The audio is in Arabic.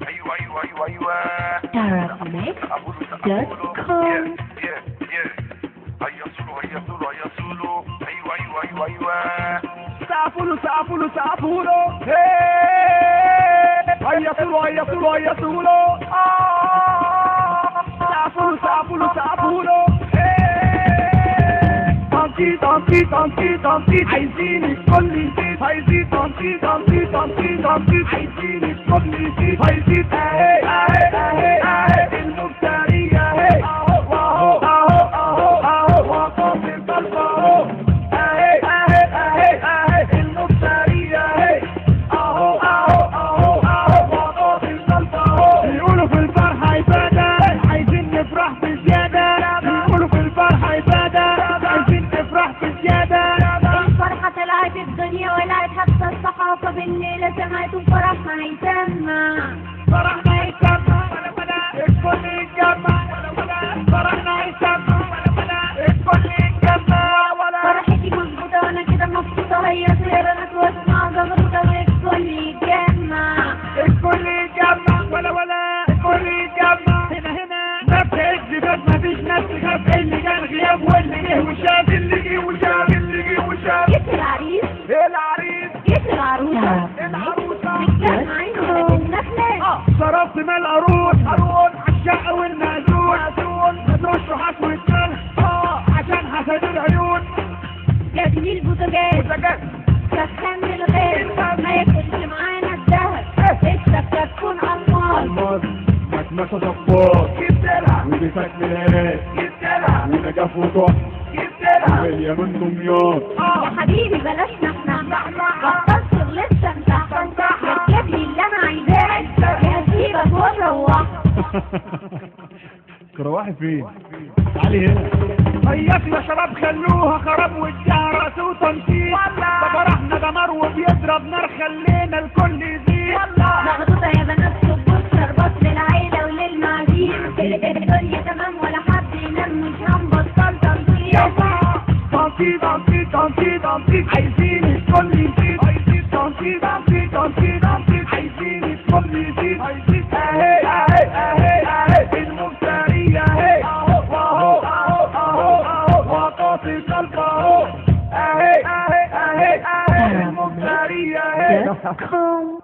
ايوه ايوه ايوه ايوه Arabmix.com. هيا سولو هيا سولو هيا سولو. ايوه ايوه ايوه ايوه سافولو سافولو سافولو. هيا سولو هيا سولو هيا سولو. سافولو سافولو سافولو. طنطي طنطي طنطي طنطي عايزين الكل يزيد. عايزين طنطي طنطي طنطي طنطي عايزين الكل يزيد. عايزين اهي اهي اهي اهي المفترية اهي اهو واهو اهو اهو اهو وقف القلب اهو. اهي اهي اهي اهي المفترية اهي اهو اهو اهو اهو وقف القلب اهو. بيقولوا في الفرحة عبادة عايزين نفرح بزيادة. بيقولوا في الفرحة عبادة عايزين نفرح بزيادة. الفرحة طلعت الدنيا ولعت حتى الصحافة بالليلة سمعت فرحنا هيسمع. فرحنا يسمع ولا ولا الكل يتجمع ولا ولا. فرحنا يسمع ولا ولا الكل يتجمع ولا. فرحتي مظبوطة وانا كده مبسوطة. هيا سيرانك واسمع زغروطة والكل يتجمع. الكل يتجمع ولا ولا الكل يتجمع. هنا هنا نبدأ الزفاف مفيش ناس تخاف. اللي كان غياب واللي جه وشاف. اللي جه وشاف اللي جه وشاف. جيت العريس العريس جيت العروسة العروسة متجمعين ولا النخلة. صرفت من القارون قارون عالشق والمأذون مدروش وحاس والكل عشان حسد العيون. جابني البوتاجاز سخن الغاز ما ياكلش معانا الدهب. السكة تكون ألماس مكنسة صفار جبتلها ودفاك ملايات جبتلها ونجاف وضح جبتلها واليمن دمياط. يا حبيبي بلاش نحنح بطل شغل السمسح. ركب لي اللي أنا عايزاه يا هسيبك وأروح. كروحي فين؟ تعالي هنا. هياك يا شباب خلوها خراب والجهرة وتنطيط. ده فرحنا دمار وبيضرب نار خلينا الكل يزيد. مغطوطة يا بنات صبوا شربات للعيلة وللمعازيم. الدنيا تمام ولا حد ينام مش هنبطل تنطيط. طنطي طنطي طنطي طنطي عايزين الكل يزيد. عايزين طنطي طنطي طنطي طنطي عايزين الكل يزيد. عايزين اهي اهي اهي اهي المفترية اهي اهو واهو اهو اهو اهو وقف القلب اهو. اهي اهي اهي اهي المفترية اهي.